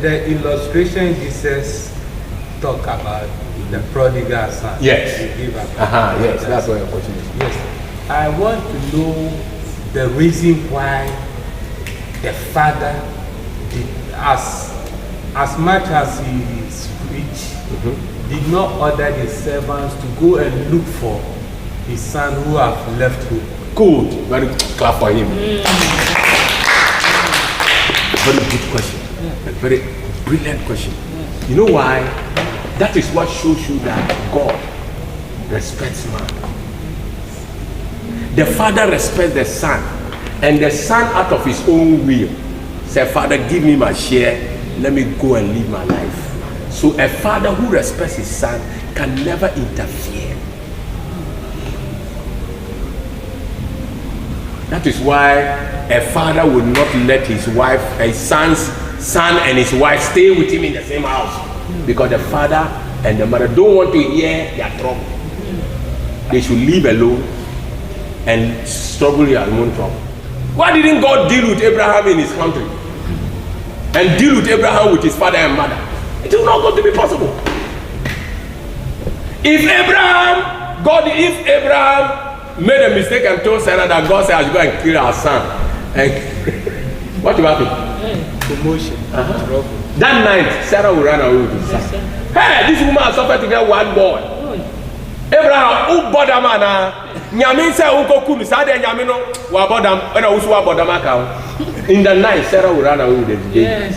the illustration Jesus talk about the prodigal son. Yes. Yes, that's what your question is. Yes. I want to know the reason why the father did, as much as he is rich, did not order the servants to go and look for his son who have left home. Good. Very clap for him. Very good question. A very brilliant question. You know why? That is what shows you that God respects man. The father respects the son, and the son out of his own will said, Father, give me my share, let me go and live my life. So a father who respects his son can never interfere. That is why a father will not let his wife, his son and his wife stay with him in the same house, because the father and the mother don't want to hear their trouble. They should leave alone and struggle their own trouble. Why didn't God deal with Abraham in his country and deal with Abraham with his father and mother? It is not going to be possible. If Abraham made a mistake and told Sarah that God said I should go and kill our son, and what will happen? Promotion. Trouble. That night, Sarah will run away with his son. Hey, this woman has suffered to get one boy. Abraham, who bother man? Nyamin said, "Who go kunu? Sada Nyamin no wa bother. When I was wa bother man, in the night, Sarah will run away with the baby." Yes.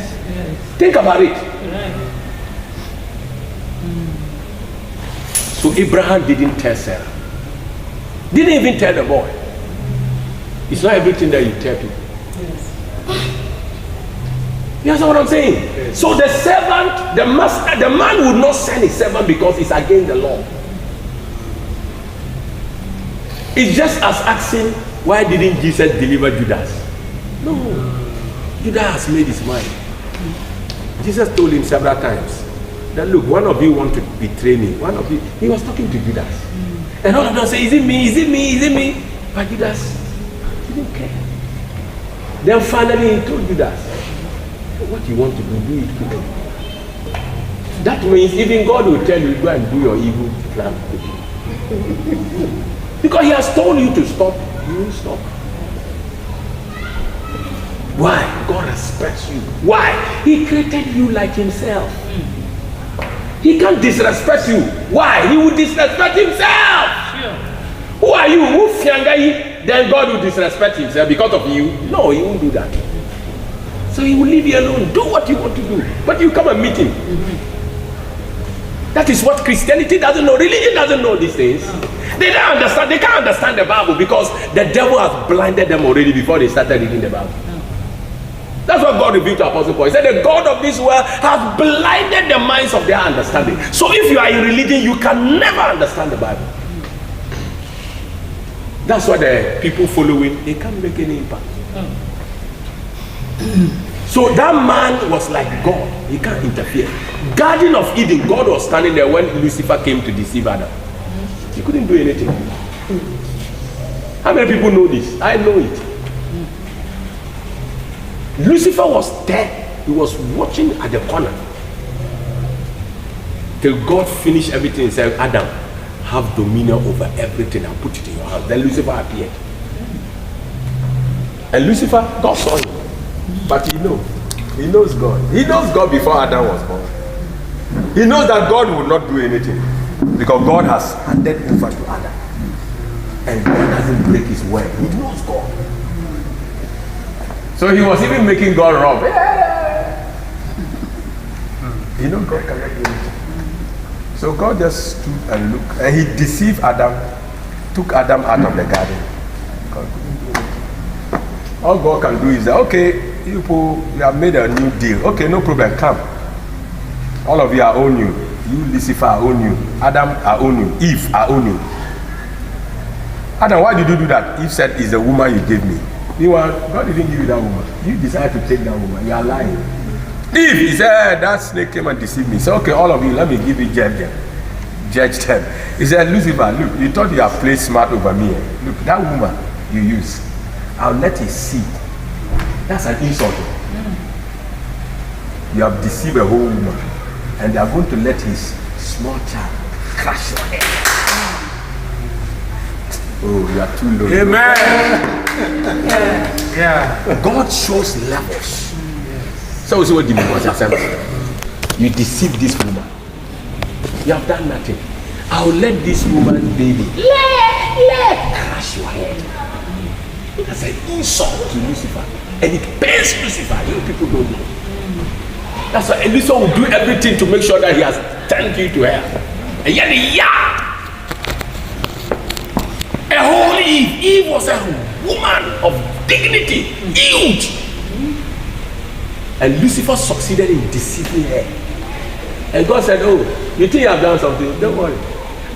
Think about it. Right. So Abraham didn't tell Sarah. Didn't even tell the boy. It's not everything that you tell people. You understand what I'm saying? Yes. So the servant, the master, the man would not send his servant because it's against the law. It's just as asking, why didn't Jesus deliver Judas? No. Judas has made his mind. Jesus told him several times that, look, one of you want to betray me. One of you, he was talking to Judas. And all of them say, is it me? Is it me? Is it me? But Judas didn't care. Then finally he told Judas, what you want to do it quickly. That means even God will tell you, go and do your evil plan quickly. Because he has told you to stop, you will stop. Why? God respects you. Why? He created you like himself. He can't disrespect you. Why? He will disrespect himself. Sure. Who are you? Who fiangai? Then God will disrespect himself because of you? No, he won't do that. So he will leave you alone. Do what you want to do. But you come and meet him. That is what Christianity doesn't know. Religion doesn't know these things. They don't understand. They can't understand the Bible because the devil has blinded them already before they started reading the Bible. That's what God revealed to Apostle Paul. He said the God of this world has blinded the minds of their understanding. So if you are in religion, you can never understand the Bible. That's why the people following, they can't make any impact. So that man was like God. He can't interfere. Garden of Eden, God was standing there when Lucifer came to deceive Adam. He couldn't do anything. How many people know this? I know it. Lucifer was there. He was watching at the corner till God finished everything and said, Adam, have dominion over everything and put it in your hands. Then Lucifer appeared. And Lucifer, God saw him. But he knows God. He knows God before Adam was born. He knows that God will not do anything because God has handed over to Adam. And God doesn't break his word. He knows God. So he was even making God wrong. You know God cannot do anything. So God just stood and looked, and he deceived Adam, took Adam out of the garden. God couldn't do anything. All God can do is that, okay, you have made a new deal. Okay, no problem, come. All of you, I own you. You, Lucifer, I own you. Adam, I own you. Eve, I own you. Adam, why did you do that? Eve said, it's the woman you gave me. Meanwhile, God didn't give you that woman. You decided to take that woman. You are lying. Eve, he said, that snake came and deceived me. He said, okay, all of you, let me give you judge them. He said, Lucifer, look, you thought you have played smart over me. Look, that woman you use, I'll let his seed. That's an insult. You have deceived a whole woman. And they are going to let his small child crush your head. Oh, you are too low. Amen. Yeah. God shows levels. So we see what demon was saying. You deceive this woman. You have done nothing. I'll let this woman baby crush your head. That's an insult to Lucifer. And it pains Lucifer. You people don't know. That's why Lucifer will do everything to make sure that he has turned you to hell. And yet, a whole Eve. Eve was a woman of dignity, huge. And Lucifer succeeded in deceiving her. And God said, oh, you think you have done something? Don't worry.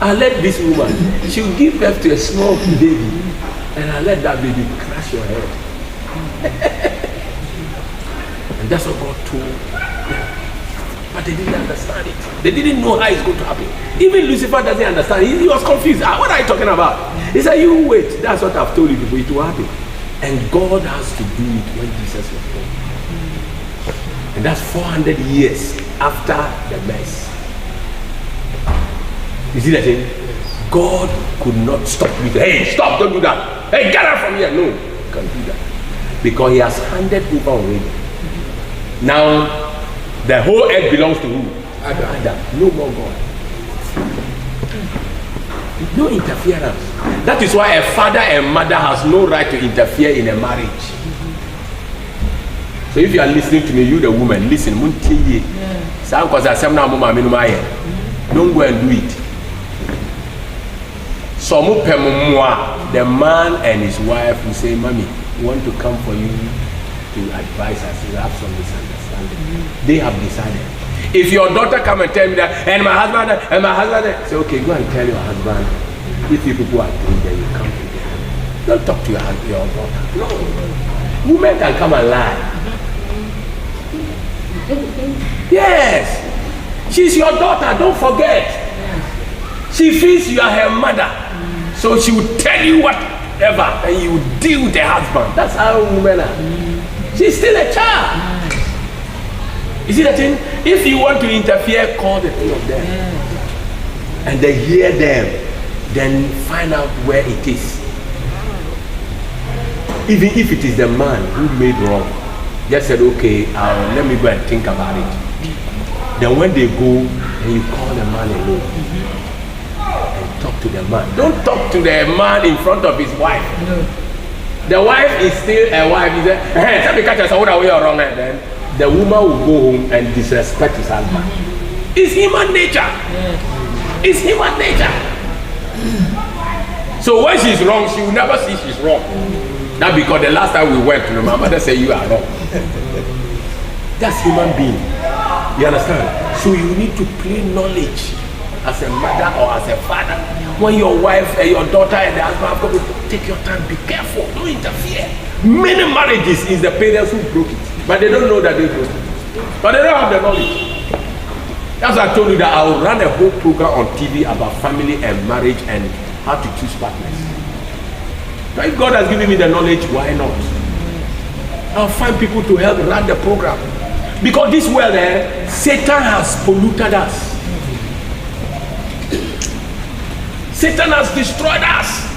I'll let this woman, she'll give birth to a small baby. And I'll let that baby crush your head. And that's what God told them. But they didn't understand it. They didn't know how it's going to happen. Even Lucifer doesn't understand. He was confused. What are you talking about? He said, you wait. That's what I've told you before. It will happen. And God has to do it when Jesus was born. And that's 400 years after the mess. You see that thing? God could not stop me. Hey, stop, don't do that. Hey, get out from here. No, you can't do that. Because he has handed over already. Now, the whole earth belongs to who? Adam. No more God. No interference. That is why a father and mother has no right to interfere in a marriage. So if you are listening to me, you the woman, listen. Don't go and do it. So the man and his wife will say, Mommy, we want to come for you to advise us. You have some misunderstanding. They have decided. If your daughter come and tell me that, and my husband, say, okay, go and tell your husband. If you people are doing that, you come together. Don't talk to your daughter. No. Women can come and lie. Yes. She's your daughter, don't forget. She feels you are her mother. So she will tell you whatever and you will deal with the husband. That's how women are. She's still a child. You see that thing? If you want to interfere, call the two of them. And then hear them. Then find out where it is. Even if it is the man who made wrong. Just said, okay, let me go and think about it. Then when they go, and you call the man alone. And talk to the man. Don't talk to the man in front of his wife. No. The wife is still a wife. He said, hey, tell me, catch us, what are we wrong? Then the woman will go home and disrespect his husband. It's human nature. It's human nature. So when she's wrong, she will never see she's wrong. That's because the last time we went to my mother said you are wrong. That's human being. You understand? So you need to play knowledge as a mother or as a father. When your wife and your daughter and the husband have to take your time, be careful, don't interfere. Many marriages is the parents who broke it, but they don't know that they broke it. But they don't have the knowledge. That's why I told you that I will run a whole program on TV about family and marriage and how to choose partners. But if God has given me the knowledge, why not? I'll find people to help run the program. Because this world, Satan has polluted us. Satan has destroyed us.